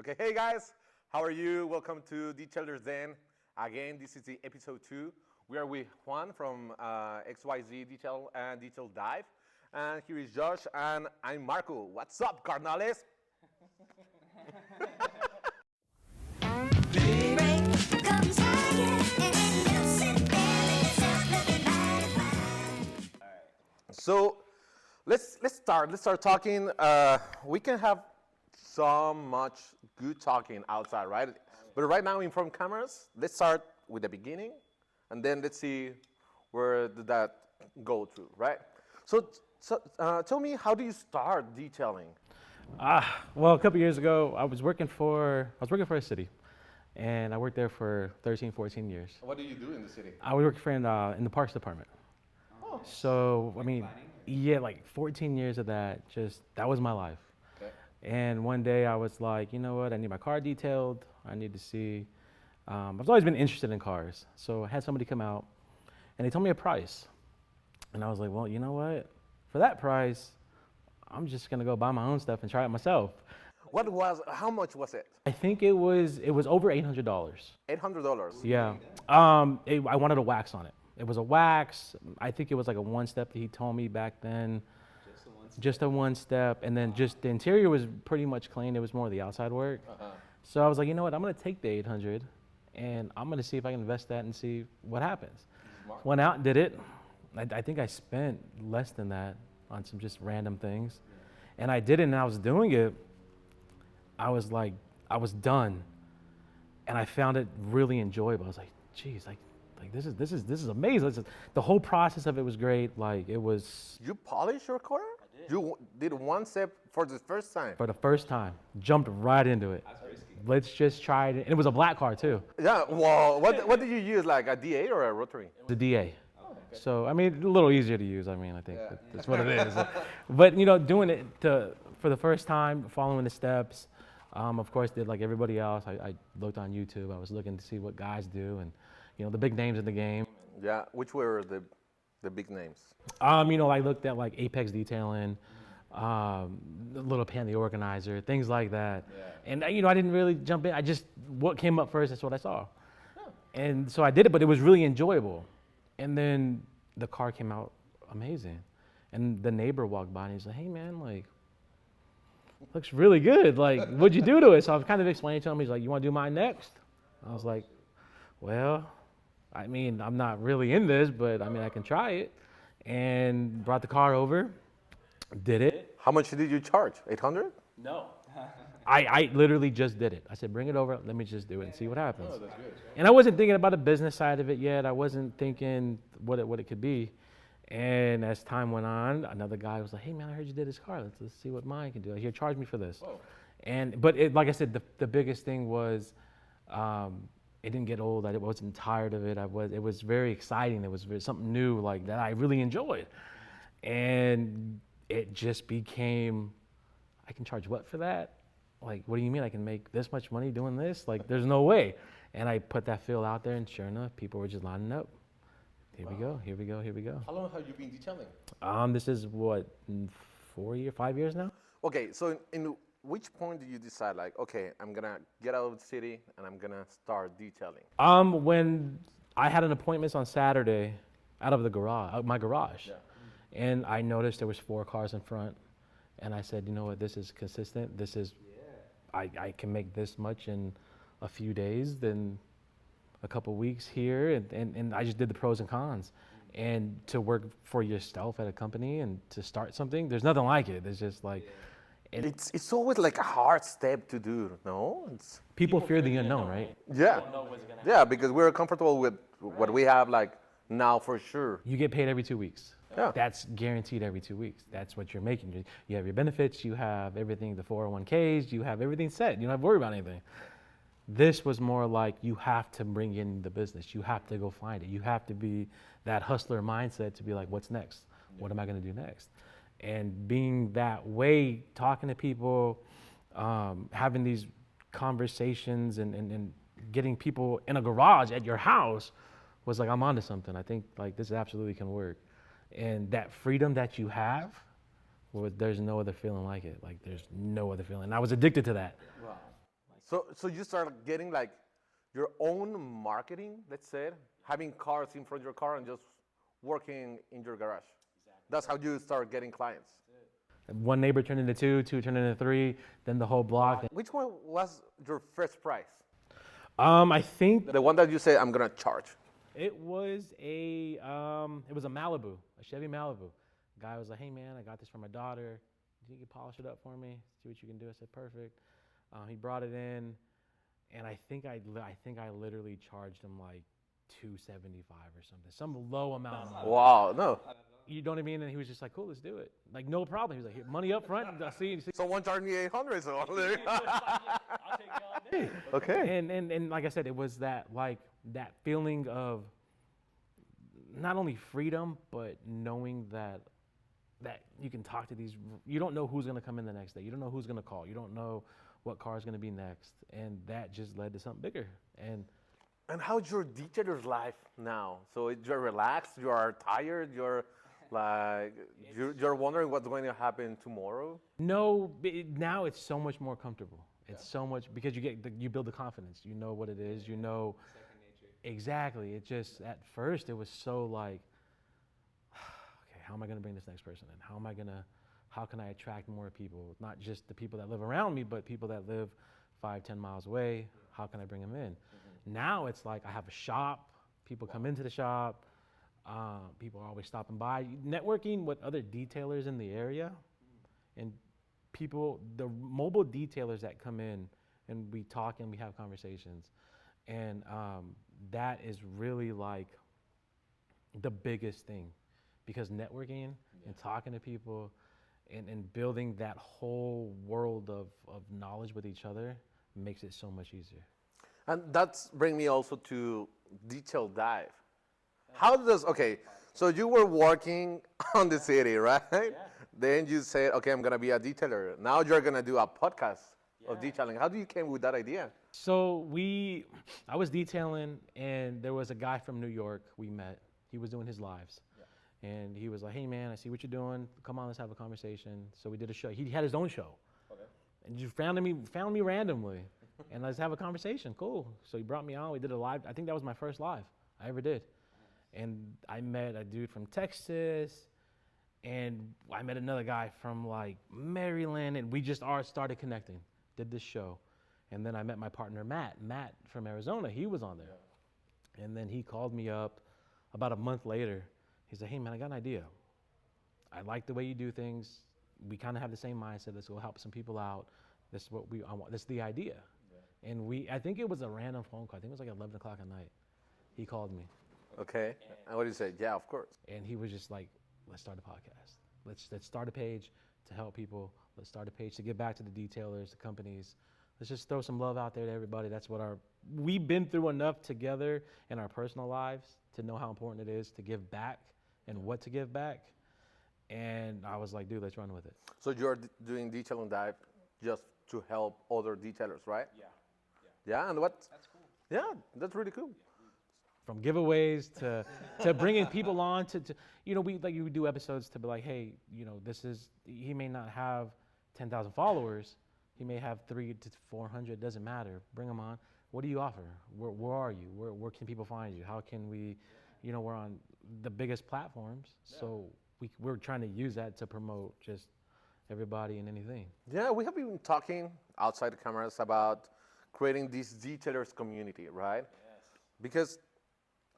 Okay, hey guys, how are you? Welcome to Detailers Den. Again, this is the episode 2. We are with Juan from XYZ Detail and Detail Dive. And here is Josh and I'm Marco. What's up, carnales? So let's start talking. We can have so much good talking outside, right? But right now in front of cameras, let's start with the beginning, and then let's see where did that go to, right? So tell me, how do you start detailing? Well, a couple years ago, I was working for a city, and I worked there for 13, 14 years. What do you do in the city? I was working for in the parks department. Oh. So I mean, yeah, like 14 years of that. That was my life. Okay. And one day I was like, you know what? I need my car detailed. I need to see. I've always been interested in cars, so I had somebody come out, and they told me a price, and I was like, well, you know what? For that price, I'm just gonna go buy my own stuff and try it myself. How much was it? I think it was over $800. $800. Yeah. I wanted a wax on it. It was a wax. I think it was like a one step that he told me back then. Just a one step, and then just the interior was pretty much clean. It was more the outside work. So I was like, you know what? I'm gonna take the 800, and I'm gonna see if I can invest that and see what happens. Smart. Went out and did it. I think I spent less than that on some just random things, and I did it. And I was doing it. I was like, I was done, and I found it really enjoyable. I was like, geez, like this is amazing. The whole process of it was great. Like it was. You polish your car? You did one step for the first time? For the first time, jumped right into it. That's risky. Let's just try it. And it was a black car too. Yeah, well, what did you use, like a D8 or a rotary? The DA. Oh, okay. So, I mean, a little easier to use. I mean, I think that's what it is. But, you know, doing it for the first time, following the steps, of course, did like everybody else. I looked on YouTube. I was looking to see what guys do and, you know, the big names in the game. Yeah, which were the big names? You know, I looked at like Apex Detailing, Little Pan the Organizer, things like that. Yeah. And, you know, I didn't really jump in. What came up first, that's what I saw. And so I did it, but it was really enjoyable. And then the car came out amazing. And the neighbor walked by and he's like, hey man, like, looks really good. Like, what'd you do to it? So I was kind of explaining to him. He's like, you want to do mine next? I was like, well, I mean, I'm not really in this, but I mean, I can try it. And brought the car over, did it. How much did you charge? 800? No. I literally just did it. I said, bring it over, let me just do it and see what happens. Oh, that's good. And I wasn't thinking about the business side of it yet. I wasn't thinking what it could be. And as time went on, another guy was like, hey man, I heard you did this car. Let's see what mine can do. Here, charge me for this. Whoa. But like I said, the biggest thing was, it didn't get old. I wasn't tired of it. It was very exciting. It was something new, like that I really enjoyed. And it just became, I can charge what for that? Like, what do you mean I can make this much money doing this? Like, there's no way. And I put that feel out there, and sure enough, people were just lining up. Here we go. How long have you been detailing? This is what, 5 years now? Okay, so in which point do you decide, like, okay, I'm gonna get out of the city and I'm gonna start detailing? When I had an appointment on Saturday out of the garage, my garage. Yeah. And I noticed there was 4 cars in front, and I said, you know what, this is consistent. This is, I can make this much in a few days, then a couple weeks here, and I just did the pros and cons. And to work for yourself at a company and to start something, there's nothing like it. It's just like, It's always like a hard step to do, no? people fear the unknown, right? Yeah. Don't know what's gonna Yeah, because we're comfortable with what we have, like, now for sure. You get paid every 2 weeks. Yeah. That's guaranteed every 2 weeks. That's what you're making. You have your benefits, you have everything, the 401ks, you have everything set. You don't have to worry about anything. This was more like you have to bring in the business. You have to go find it. You have to be that hustler mindset to be like, what's next? What am I going to do next? And being that way, talking to people, having these conversations and getting people in a garage at your house was like, I'm onto something. I think like this absolutely can work. And that freedom that you have, well, there's no other feeling like it. Like there's no other feeling. And I was addicted to that. Wow. So you start getting like your own marketing, let's say, having cars in front of your car and just working in your garage. That's how you start getting clients. One neighbor turned into two, two turned into three, then the whole block. Which one was your first price? I think The one that you say I'm gonna charge. it was a Malibu, a Chevy Malibu. Guy was like, "Hey man, I got this for my daughter. You can polish it up for me, see what you can do." I said, "Perfect." He brought it in, and I think I literally charged him like $275 or something, some low amount of money. Wow, no. You know what I mean? And he was just like, "Cool, let's do it." Like, no problem. He was like, "Here, money up front." I see. Someone charged me 800, so I'll take it all day. okay. And like I said, it was that feeling of not only freedom, but knowing that you can talk to these. You don't know who's gonna come in the next day. You don't know who's gonna call. You don't know what car is gonna be next, and that just led to something bigger. And how's your detailer's life now? So you're relaxed, you are tired, you're like, you're wondering what's going to happen tomorrow? No, now it's so much more comfortable. It's so much because you build the confidence. You know what it is. You know Second nature. exactly. It just at first it was so like, okay, how am I going to bring this next person in? How can I attract more people? Not just the people that live around me, but people that live 5-10 miles away. How can I bring them in? Now it's like I have a shop. People come into the shop. People are always stopping by. Networking with other detailers in the area, and the mobile detailers that come in, and we talk and we have conversations, and that is really like the biggest thing, because networking and talking to people and building that whole world of knowledge with each other makes it so much easier. And that's bring me also to detail dive. How does, okay, so you were working on the city, right? Yeah. Then you said, okay, I'm gonna be a detailer. Now you're gonna do a podcast of detailing. How do you came with that idea? So I was detailing, and there was a guy from New York we met. He was doing his lives. And he was like, "Hey man, I see what you're doing. Come on, let's have a conversation." So we did a show. He had his own show. Okay. And you found me randomly. And let's have a conversation. Cool. So he brought me on. We did a live. I think that was my first live I ever did. And I met a dude from Texas, and I met another guy from like Maryland, and we just started connecting. Did this show. And then I met my partner Matt from Arizona. He was on there. And then he called me up about a month later. He said, "Hey man, I got an idea. I like the way you do things. We kind of have the same mindset. Let's go help some people out. This is what I want. This is the idea." Yeah. And I think it was a random phone call. I think it was like 11 o'clock at night. He called me. Okay. And what did you say? Yeah, of course. And he was just like, "Let's start a podcast. Let's start a page to help people. Let's start a page to give back to the detailers, the companies. Let's just throw some love out there to everybody." That's what we've been through enough together in our personal lives to know how important it is to give back and what to give back. And I was like, "Dude, let's run with it." So you're doing detail and dive just to help other detailers, right? Yeah. Yeah, and what? That's cool. Yeah, that's really cool. From giveaways to bringing people on to we do episodes to be like, "Hey, he may not have 10,000 followers. He may have 300 to 400, doesn't matter. Bring them on. What do you offer? Where are you? Where can people find you? How can we, we're on the biggest platforms. So we're trying to use that to promote just everybody and anything. Yeah, we have been talking outside the cameras about creating this detailers community, right? Yes. Because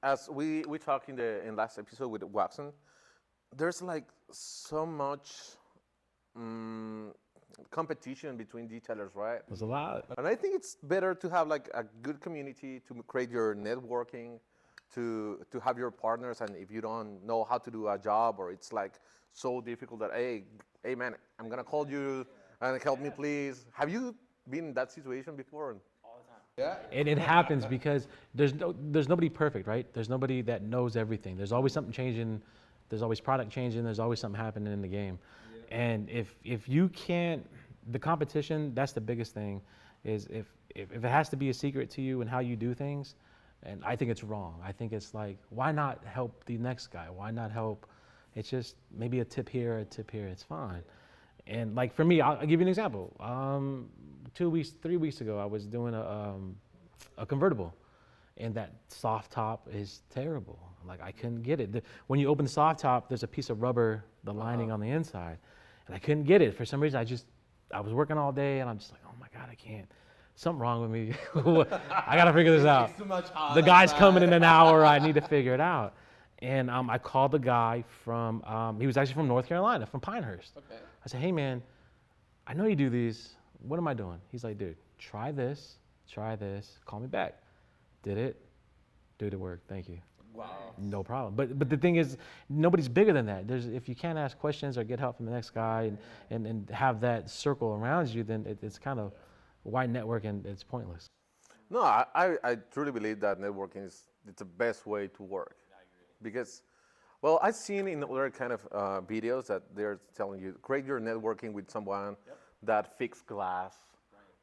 as we talked in last episode with Watson, there's like so much competition between detailers, right? There's a lot. And I think it's better to have like a good community to create your networking, to have your partners. And if you don't know how to do a job, or it's like so difficult that, hey man, I'm gonna call you and help me please. Have you been in that situation before? All the time. Yeah. And it happens because there's nobody perfect, right? There's nobody that knows everything. There's always something changing. There's always product changing. There's always something happening in the game. And if you can't, the competition, that's the biggest thing, is if it has to be a secret to you and how you do things, and I think it's wrong. I think it's like, why not help the next guy? Why not help? It's just maybe a tip here, it's fine. And like for me, I'll give you an example. 3 weeks ago, I was doing a convertible, and that soft top is terrible. Like I couldn't get it. When you open the soft top, there's a piece of rubber, the lining on the inside, and I couldn't get it for some reason. I was working all day, and I'm just like, oh my god, I can't. Something wrong with me. I gotta figure this out. It's too much hot The guy's outside. coming in an hour. I need to figure it out. And I called the guy from. He was actually from North Carolina, from Pinehurst. Okay. I said, hey man, I know you do these. What am I doing? He's like, dude, try this, call me back. Did it, dude, it worked, thank you. Wow. No problem. But the thing is, nobody's bigger than that. If you can't ask questions or get help from the next guy and have that circle around you, then it's kind of why network and it's pointless. No, I truly believe that networking is the best way to work. I agree. Because, well, I've seen in other kind of videos that they're telling you, create your networking with someone that fix glass,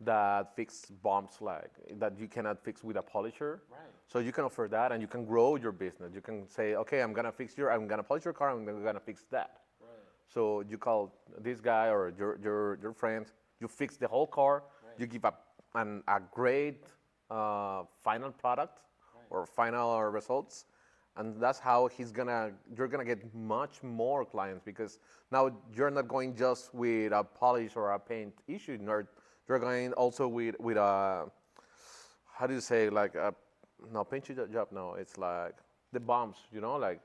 that fix bumps like that you cannot fix with a polisher. Right. So you can offer that and you can grow your business. You can say, okay, I'm gonna polish your car, I'm gonna fix that. Right. So you call this guy or your friend, you fix the whole car, you give a great final product or final results. And that's how you're gonna get much more clients because now you're not going just with a polish or a paint issue. You're going also with a, how do you say, like no paint job. No, it's like the bumps. Like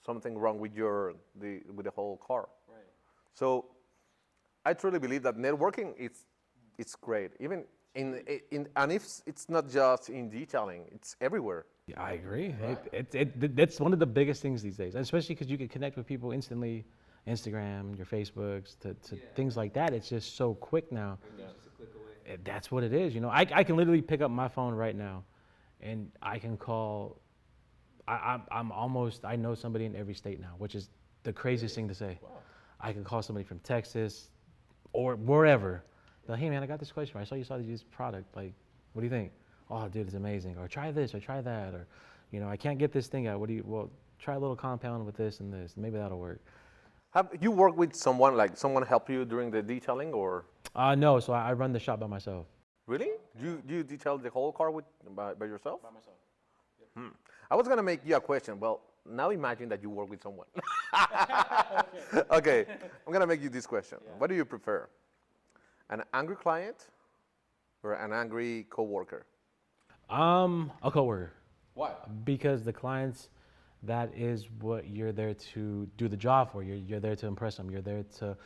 something wrong with with the whole car. Right. So I truly believe that networking it's great. Even and if it's not just in detailing, it's everywhere. Yeah, I agree. Right. That's one of the biggest things these days, especially because you can connect with people instantly. Instagram, your Facebooks, to things like that. It's just so quick now. Yeah. Just a click away. That's what it is. I can literally pick up my phone right now, and I can call. I know somebody in every state now, which is the craziest thing to say. Wow. I can call somebody from Texas or wherever. They're like, hey man, I got this question. I saw you started to use this product. Like, what do you think? Oh, dude, it's amazing. Or try this, or try that, or, I can't get this thing out. Well, try a little compound with this and this. Maybe that'll work. Have you worked with someone, like someone help you during the detailing or? No, so I run the shop by myself. Really? Do you detail the whole car by yourself? By myself. Yep. I was gonna make you a question. Well, now imagine that you work with someone. Okay, I'm gonna make you this question. Yeah. What do you prefer? An angry client or an angry coworker? A coworker. Why? Because the clients, that is what you're there to do the job for. You're there to impress them. You're there to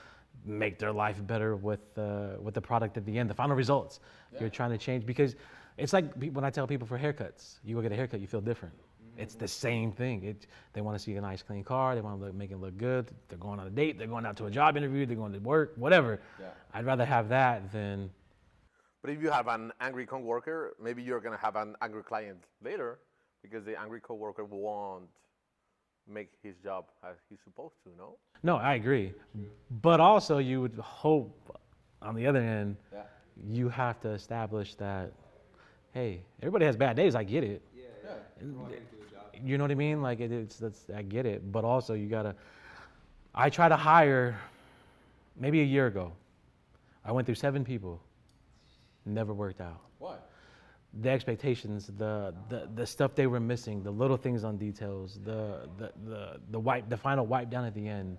make their life better with the product at the end, the final results. Yeah. You're trying to change, because it's like when I tell people for haircuts, you go get a haircut, you feel different. Mm-hmm. It's the same thing. They want to see a nice clean car. They want to make it look good. They're going on a date. They're going out to a job interview. They're going to work, whatever. Yeah. I'd rather have that than. But if you have an angry coworker, maybe you're going to have an angry client later, because the angry coworker won't make his job as he's supposed to, no? No, I agree. But also you would hope, on the other end, you have to establish that, hey, everybody has bad days, I get it. Yeah. You know what I mean? Like, I get it. But also I try to hire, maybe a year ago, I went through 7 people, never worked out. Why? The expectations, the stuff they were missing, the little things on details, the final wipe down at the end,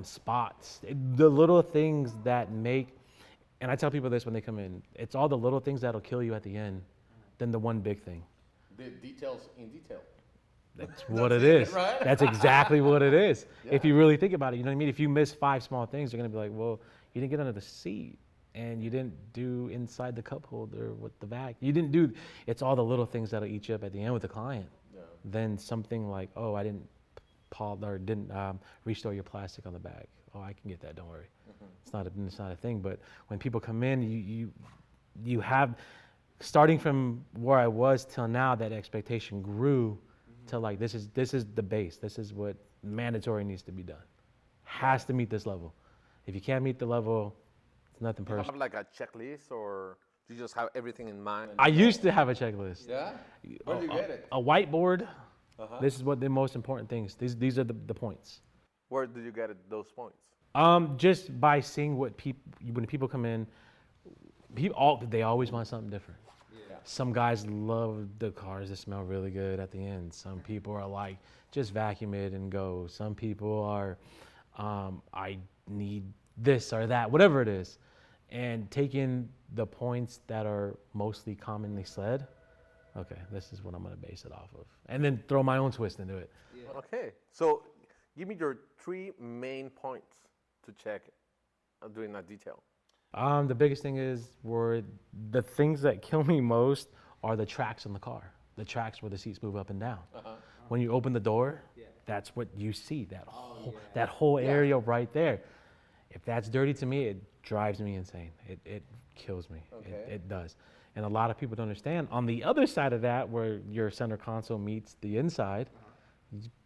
spots, the little things that make, and I tell people this when they come in, it's all the little things that'll kill you at the end than the one big thing. The details in detail. That's what it is. Right? That's exactly what it is. Yeah. If you really think about it, you know what I mean? If you miss 5 small things, you're gonna be like, well, you didn't get under the seat. And you didn't do inside the cup holder with the vac. You didn't do, it's all the little things that'll eat you up at the end with the client. Yeah. Then something like, oh, I didn't restore your plastic on the back. Oh, I can get that, don't worry. Mm-hmm. It's not a thing. But when people come in, you have, starting from where I was till now, that expectation grew to like, this is the base. This is what mandatory needs to be done. Has to meet this level. If you can't meet the level, nothing personal. Do you have like a checklist, or do you just have everything in mind? I used to have a checklist. Yeah? Where do you get it? A whiteboard. This is what the most important things. These are the points. Where do you get those points? Just by seeing what people, when people come in, they always want something different. Yeah. Some guys love the cars that smell really good at the end. Some people are like, just vacuum it and go. Some people are, I need this or that, whatever it is. And taking the points that are mostly commonly said, okay, this is what I'm gonna base it off of. And then throw my own twist into it. Okay. So give me your 3 main points to check during that detail. The biggest thing is the things that kill me most are the tracks in the car. The tracks where the seats move up and down. When you open the door, that's what you see. That whole area right there. If that's dirty to me, it drives me insane. It kills me. Okay. It does. And a lot of people don't understand. On the other side of that, where your center console meets the inside,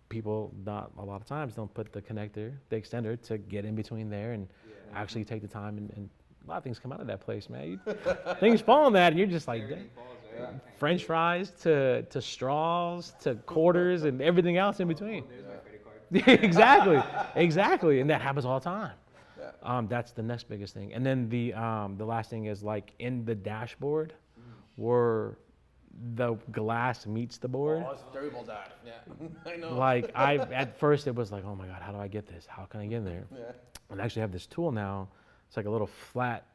people not a lot of times don't put the connector, the extender, to get in between there and actually take the time and a lot of things come out of that place, man. Things fall on that, and you're just like, French fries to straws to quarters and everything else in between. Exactly, and that happens all the time. That's the next biggest thing. And then the last thing is like in the dashboard, where the glass meets the board. Oh, it's terrible that. Yeah, I know. Like at first it was like, oh my God, how do I get this? How can I get in there? Yeah. And I actually have this tool now. It's like a little flat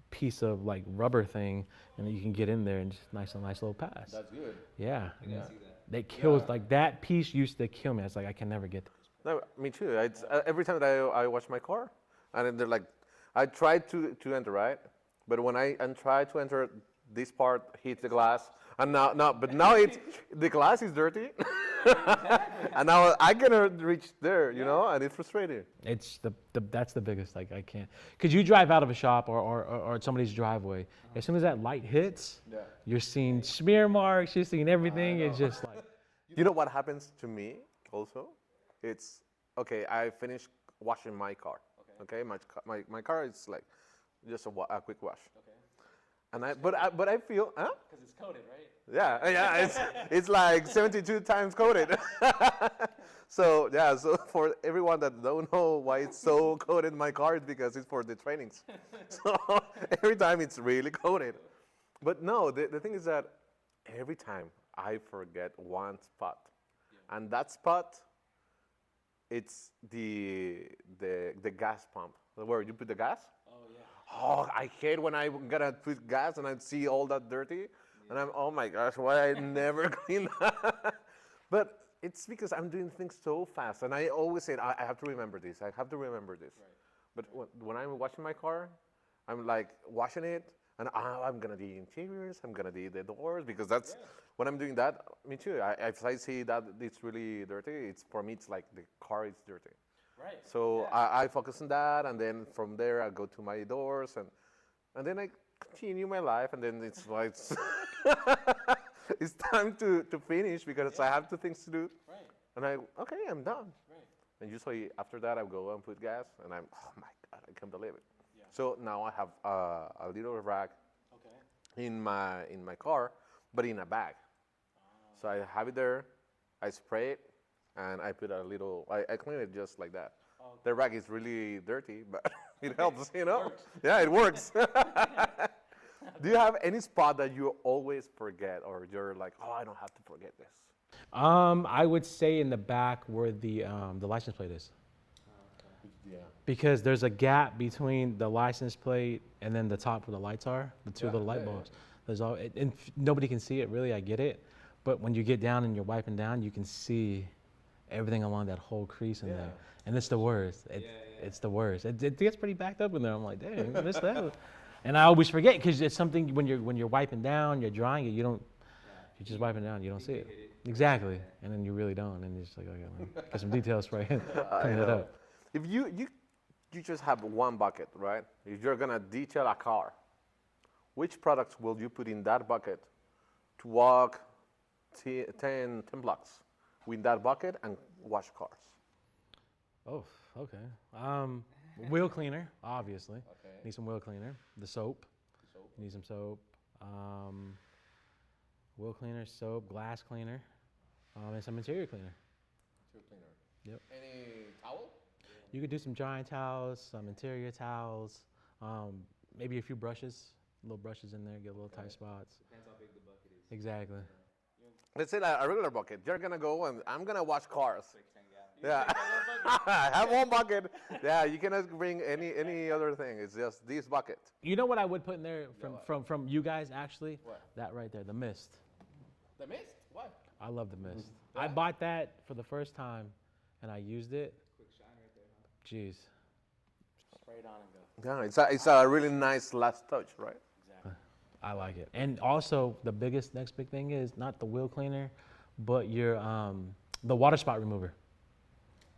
piece of like rubber thing, and you can get in there and just nice little pass. That's good. Yeah. I can see that. That kills, like that piece used to kill me. It's like, I can never get this. No, me too. It's, every time that I wash my car, and then they're like, I tried to enter, right? But when I try to enter, this part hits the glass, and now it's the glass is dirty, and now I cannot reach there, you know, and it's frustrating. It's that's the biggest, like I can't, because you drive out of a shop or somebody's driveway, as soon as that light hits, you're seeing smear marks, you're seeing everything. It's just like, You know what happens to me also? It's, okay, I finished washing my car. Okay, my car is like just a quick wash. Okay. And but I feel, huh? Because it's coated, right? Yeah, it's like 72 times coated. So yeah, so for everyone that don't know why it's so coated my car, it's because it's for the trainings. So every time it's really coated. But no, the thing is that every time I forget one spot, and that spot, it's the gas pump where you put the gas. Oh yeah. Oh, I hate when I gotta put gas and I see all that dirty, and I'm, oh my gosh, why I never clean that? But it's because I'm doing things so fast, and I always say, I have to remember this. I have to remember this. Right. But when I'm washing my car, I'm like washing it, and I'm gonna do interiors, I'm gonna do the doors, because that's when I'm doing that. Me too. If I see that it's really dirty, it's for me. It's like the car is dirty. Right. So I focus on that, and then from there I go to my doors, and then I continue my life, and then it's like it's time to finish because I have 2 things to do. Right. And okay, I'm done. Right. And usually after that I go and put gas, and I'm, oh my God, I can't believe it. Yeah. So now I have a little rack Okay. in my car, but in a bag. So I have it there, I spray it, and I put a little, I clean it just like that. Oh. The rack is really dirty, but it helps, you know? Yeah, it works. Do you have any spot that you always forget, or you're like, oh, I don't have to forget this? I would say in the back where the license plate is. Yeah. Because there's a gap between the license plate and then the top where the lights are, the 2 little light bulbs. There's and nobody can see it really, I get it. But when you get down and you're wiping down, you can see everything along that whole crease in there. And it's the worst. It's the worst. It gets pretty backed up in there. I'm like, dang, I missed that. And I always forget, because it's something when you're wiping down, you're drying it, you're just wiping down, you don't see it. Exactly. And then you really don't. And you're just like, okay, get some detail spray and clean it up. If you just have one bucket, right? If you're gonna detail a car, which products will you put in that bucket to walk 10 blocks with that bucket and wash cars? Oh, okay. Wheel cleaner, obviously. Okay. Need some wheel cleaner. The soap. Need some soap. Wheel cleaner, soap, glass cleaner, and some interior cleaner. Interior cleaner. Yep. Any towel? You could do some drying towels, some interior towels, maybe a few brushes, little brushes in there, get little tight spots. Depends how big the bucket is. Exactly. Let's say a regular bucket. You're gonna go and I'm gonna wash cars. Like 10 gallons. Yeah, I have one bucket. Yeah, you cannot bring any other thing. It's just this bucket. You know what I would put in there from you guys actually? What? That right there, the mist. The mist? What? I love the mist. I bought that for the first time, and I used it. Quick shine right there, huh? Jeez. Spray it on and go. Yeah, it's a really nice last touch, right? Exactly. I like it. And also, the next big thing is not the wheel cleaner, but your the water spot remover.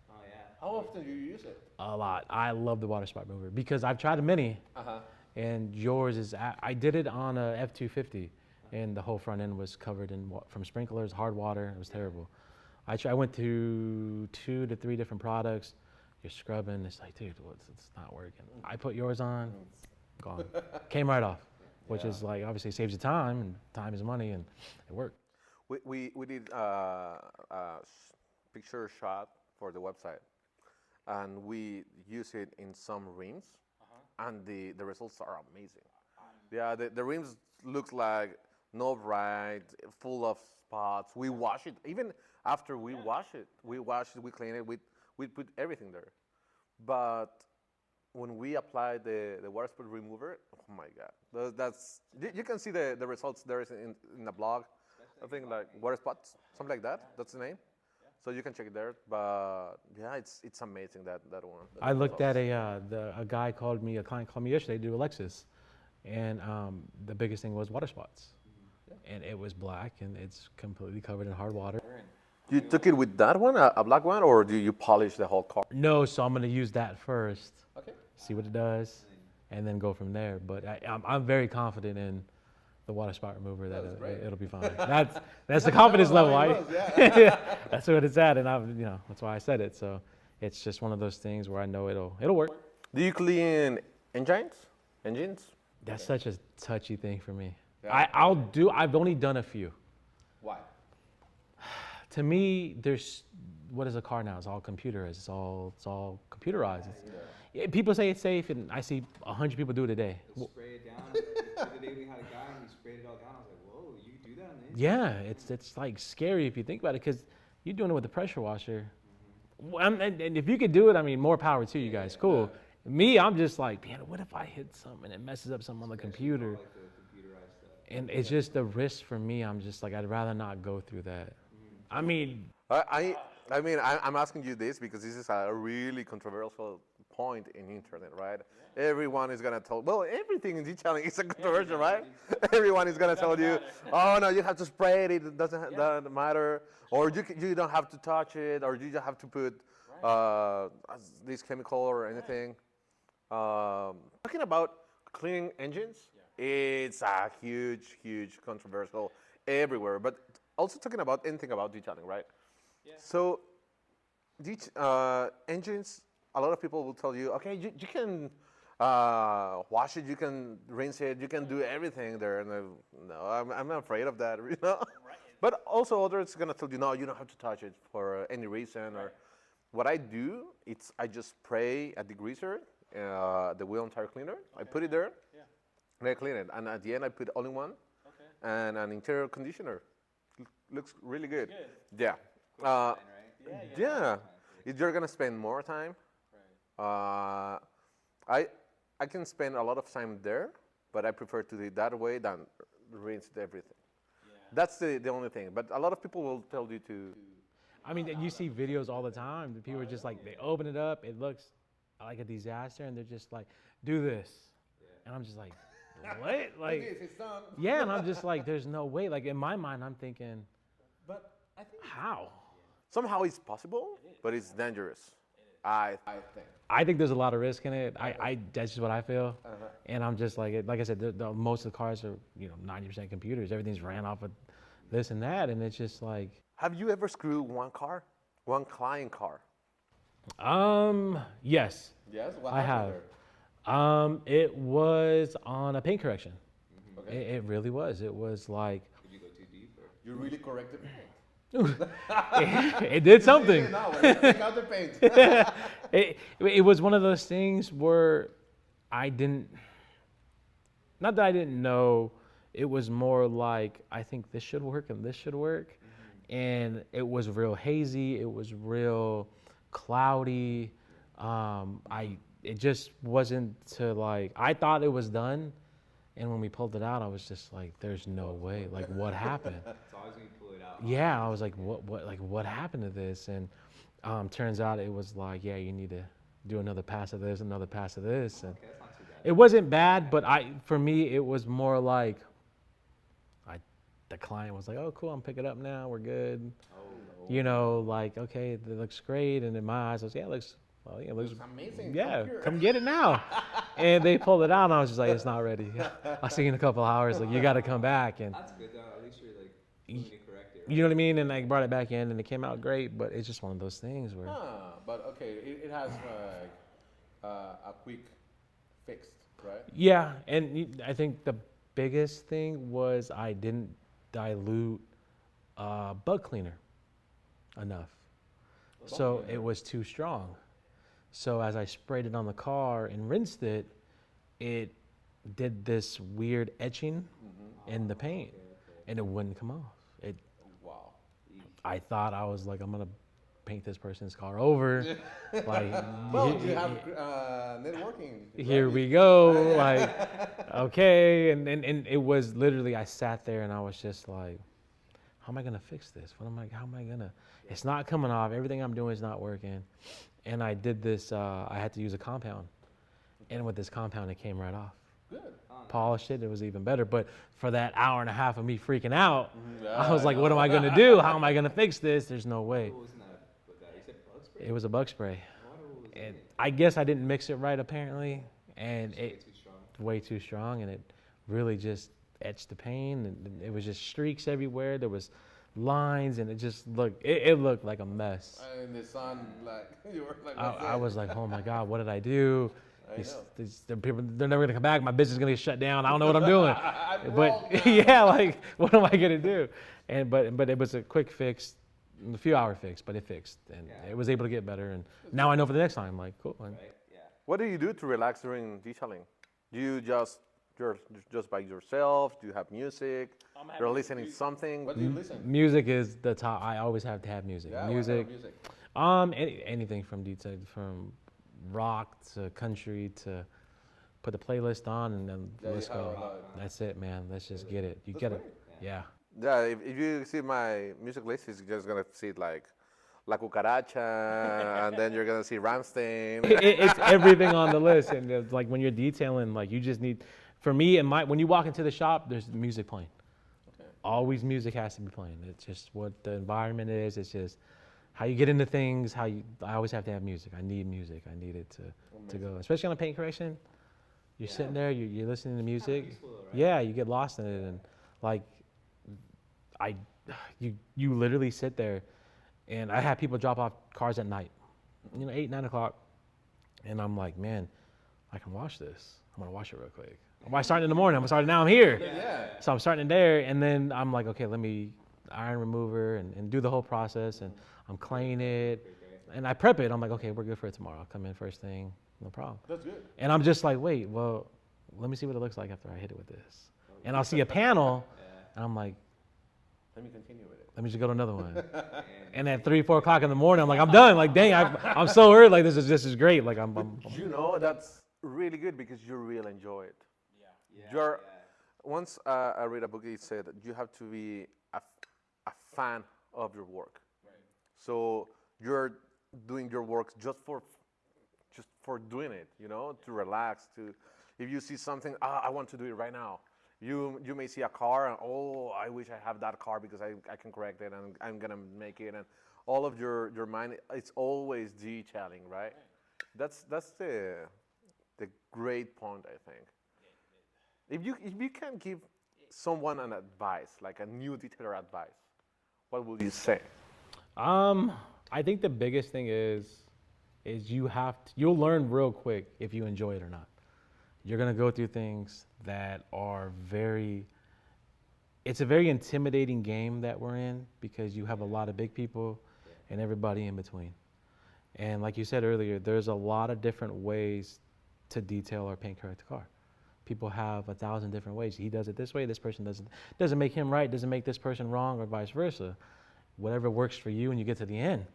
Oh, yeah. How often do you use it? A lot. I love the water spot remover because I've tried a Mini, and yours is. I did it on a F-250, and the whole front end was covered in from sprinklers, hard water. It was terrible. I went through 2 to 3 different products. You're scrubbing. It's like, dude, it's not working. I put yours on, gone. Came right off, which is like obviously saves you time, and time is money, and it worked. We did picture shot for the website, and we use it in some rims, and the results are amazing. Yeah, the rims look like no bright, full of spots. We wash it even after we wash it. We clean it. We put everything there, but when we apply the water spot remover, oh my God, that's you can see the results there is in the blog. I think like water spots, something like that. That's the name. So you can check it there. But yeah, it's amazing that one. I looked at a client called me yesterday to do a Lexus, and the biggest thing was water spots, and it was black and it's completely covered in hard water. You took it with that one, a black one, or do you polish the whole car? No, so I'm gonna use that first, Okay. see what it does, and then go from there. But I'm very confident in the water spot remover that it'll be fine. That's the confidence level. That's what it's at, and that's why I said it. So it's just one of those things where I know it'll work. Do you clean engines? That's such a touchy thing for me. Yeah. I've only done a few. Why? To me, what is a car now? It's all computerized. It's all computerized. People say it's safe, and I see 100 people do it a day. They'll spray it down. The other day we had a guy and he sprayed it all down. I was like, whoa, you do that on the inside? Yeah, it's like scary if you think about it, because you're doing it with a pressure washer. And if you could do it, I mean, more power to you guys. Cool. Me, I'm just like, man, what if I hit something and it messes up something on the computer? Like the computerized stuff. And it's just the risk for me. I'm just like, I'd rather not go through that. I mean, I'm asking you this because this is a really controversial point in internet, right? Everyone is gonna tell. Well, everything in detailing is a controversial, right? Everyone is gonna tell you, oh no, you have to spray it. It doesn't matter, or you don't have to touch it, or you don't have to put this chemical or anything. Talking about cleaning engines, it's a huge controversial everywhere. But also talking about anything about detailing, right? Yeah. So engines, a lot of people will tell you, okay, you can wash it, you can rinse it, you can do everything there. And no, I'm not afraid of that, you know. Right. But also others are gonna tell you, no, you don't have to touch it for any reason. Or what I do, I just spray a degreaser, the wheel and tire cleaner. I put it there, and I clean it. And at the end, I put all-in-one and an interior conditioner. Looks really good. Yeah. Right? Yeah. If you're gonna spend more time, I can spend a lot of time there, but I prefer to do it that way than rinse everything. Yeah. That's the only thing. But a lot of people will tell you to. I mean, you see videos all the time. The people are just like, they open it up, it looks like a disaster, and they're just like, do this. And I'm just like, what? Like, It's done. yeah, and I'm just like, there's no way. Like, in my mind, I'm thinking, But I think how? somehow it's possible, but it's dangerous. I think. I think there's a lot of risk in it. That's just what I feel. And I'm just like I said, most of the cars are 90% computers. Everything's ran off of this and that, and it's just like. Have you ever screwed one client car? Yes. Yes. I have. It was on a paint correction. Okay. It really was. It was like. Did you go too deep? Or? You really corrected? It did something. No, when they take out the paint. It was one of those things where I didn't, not that I didn't know, it was more like, I think this should work and this should work. And it was real hazy, it was real cloudy. It just wasn't to like, I thought it was done. And when we pulled it out, I was just like, there's no way, like what happened? It's always when you pull it out. Yeah, I was like, what happened to this? And turns out it was like, yeah, you need to do another pass of this, another pass of this. And Okay, that's not too bad. it wasn't bad, but for me, it was more like, the client was like, oh, cool, I'm picking it up now, we're good. Oh. You know, like, okay, it looks great. And in my eyes, I was, yeah, it looks Amazing. yeah, come get it now. And they pulled it out, and I was just like, it's not ready. I'll see you in a couple hours. Like, you got to come back. And That's good though. At least you're like willing to correct it. you know what I mean? And I brought it back in, and it came out great. But it's just one of those things where, But okay, it has a quick fixed, right? yeah. And I think the biggest thing was I didn't dilute bug cleaner enough. So it was too strong. So as I sprayed it on the car and rinsed it, it did this weird etching in the paint, and it wouldn't come off. Wow. I thought I was like, I'm gonna paint this person's car over. Like, Well, you have networking. here right? we go. Like, okay, and it was literally, I sat there and I was just like, how am I gonna fix this? How am I gonna? It's not coming off. Everything I'm doing is not working. And I did this. I had to use a compound, and with this compound, it came right off. Good. Polished it. It was even better. But for that hour and a half of me freaking out, Yeah, I was like, what am I gonna do? How am I gonna fix this? There's no way. What was in that with that? You said bug spray? It was a bug spray. What was in And it? I guess I didn't mix it right apparently, and It's way it too strong. way too strong, and it really just etched the paint, and it was just streaks everywhere. There was lines, and it just looked it looked like a mess. And the sun, like you were like. I was like, oh my god, what did I do? I know. The people, they're never gonna come back. My business is gonna get shut down. I don't know what I'm doing. I'm But wrong. yeah, like what am I gonna do? And but it was a quick fix, a few hour fix, but it fixed, and Yeah. it was able to get better. And now I know for the next time, like cool. And Right? Yeah. What do you do to relax during detailing? Do you you're just by yourself? Do you have music? You're listening to something. What do you listen? music is the top. I always have to have music. Yeah, what kind Music. of music. Anything from detail, from rock to country to put the playlist on, and then Yeah, you let's have go. a lot. That's it, man. Let's just get it. You That's get it. great. Yeah. Yeah, if you see my music list, you're just gonna see like La Cucaracha, and then you're gonna see Ramstein. It's everything on the list, and it's like when you're detailing, like you just need. For me, when you walk into the shop, there's music playing. Okay. Always music has to be playing. It's just what the environment is. It's just how you get into things. I always have to have music. I need music. I need it to go, especially on a paint correction. You're sitting there, you're listening to music. peaceful though, right? Yeah, you get lost in it, and like you literally sit there, and I have people drop off cars at night, 8, 9 o'clock, and I'm like, man, I can wash this. I'm gonna wash it real quick. Why starting in the morning? I'm starting now. I'm here. Yeah. So I'm starting there, and then I'm like, okay, let me iron remover and do the whole process, and I'm cleaning it, and I prep it. I'm like, okay, we're good for it tomorrow. I'll come in first thing, no problem. That's good. And I'm just like, wait, well, let me see what it looks like after I hit it with this. And I'll see a panel, and I'm like, Let me continue with it. let me just go to another one. And at 3, 4 o'clock in the morning, I'm like, I'm done. Like, dang, I'm so early. Like, this is great. Like, I'm You know, that's really good because you really enjoy it. You're once I read a book. It said that you have to be a fan of your work. Right. So you're doing your work just for doing it. To relax. If you see something, I want to do it right now. You may see a car and I wish I have that car because I can correct it and I'm gonna make it, and all of your mind, it's always detailing, right? That's the great point, I think. If you can give someone an advice, like a new detailer advice, what would you say? I think the biggest thing is you'll learn real quick if you enjoy it or not. You're gonna go through things that are very it's a very intimidating game that we're in because you have a lot of big people and everybody in between. And like you said earlier, there's a lot of different ways to detail or paint correct a car. People have 1,000 different ways. He does it this way, this person doesn't make him right, doesn't make this person wrong, or vice versa. Whatever works for you, and you get to the end,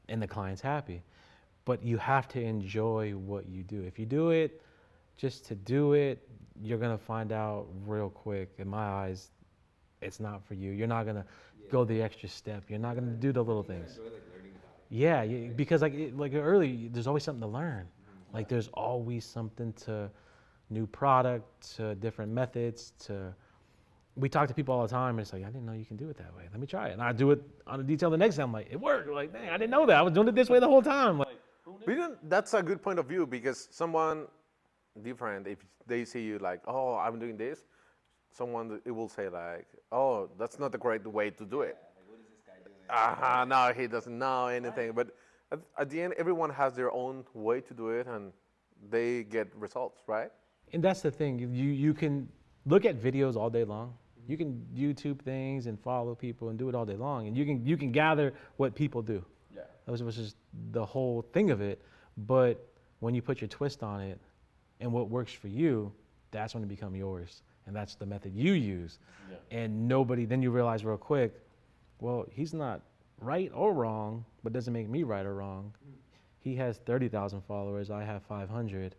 and the client's happy. But you have to enjoy what you do. If you do it just to do it, you're gonna find out real quick, in my eyes, it's not for you. You're not gonna go the extra step. You're not gonna do the little things. Enjoy like learning about it. Yeah, because like early, there's always something to learn. Like there's always something to new product, to different methods, to we talk to people all the time and it's like, I didn't know you can do it that way. Let me try it. And I do it on a detail the next time. I'm like, it worked. Like, dang, I didn't know that. I was doing it this way the whole time. Like, That's a good point of view because someone different, if they see you like, oh, I'm doing this, someone it will say like, oh, that's not the correct way to do it. Like, what is this guy doing? No, he doesn't know anything. But at the end, everyone has their own way to do it, and they get results, right? and that's the thing. You can look at videos all day long. You can YouTube things and follow people and do it all day long, and you can gather what people do. Yeah. That was just the whole thing of it. But when you put your twist on it and what works for you, that's when it becomes yours, and that's the method you use. Yeah. And then you realize real quick, well, he's not right or wrong, but doesn't make me right or wrong. He has 30,000 followers, I have 500.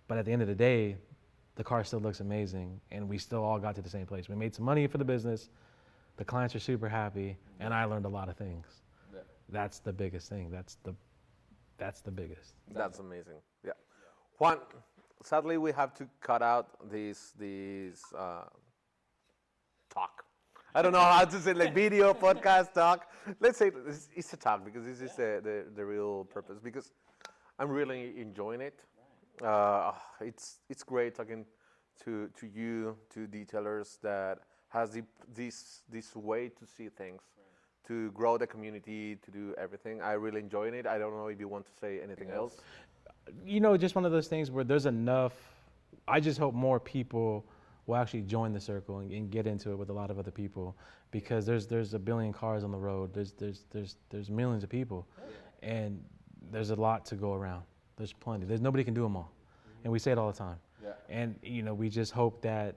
But at the end of the day, the car still looks amazing, and we still all got to the same place. We made some money for the business, the clients are super happy, and I learned a lot of things. Yeah. That's the biggest thing. That's the biggest. That's amazing. Yeah. Juan, sadly we have to cut out this talk. I don't know how to say, like, video, podcast, talk. Let's say it's a talk because this is the real purpose, because I'm really enjoying it. It's great talking to you, to detailers that has this way to see things, to grow the community, to do everything. I really enjoying it. I don't know if you want to say anything else. You know, just one of those things where there's enough. I just hope more people will actually join the circle and get into it with a lot of other people, because there's a billion cars on the road. There's millions of people, and there's a lot to go around. There's plenty. Nobody can do them all, and we say it all the time. Yeah. And you know, we just hope that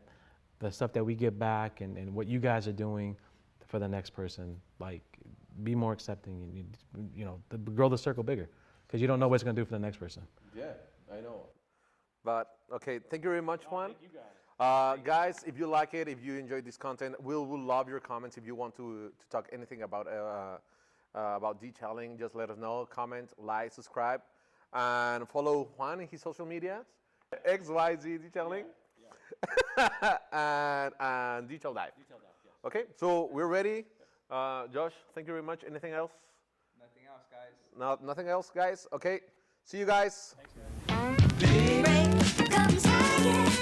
the stuff that we get back and what you guys are doing for the next person, like, be more accepting and you know, grow the circle bigger, because you don't know what it's gonna do for the next person. Yeah, I know. But okay, thank you very much, Juan. Thank you guys. Guys, if you like it, if you enjoyed this content, we'll love your comments. If you want to talk anything about detailing, just let us know. Comment, like, subscribe, and follow Juan in his social media, XYZ Detailing, and Detail Dive. Yeah. Okay, so we're ready. Josh, thank you very much. Anything else? Nothing else, guys. No, nothing else, guys. Okay, see you guys. Thanks, guys. Break comes again.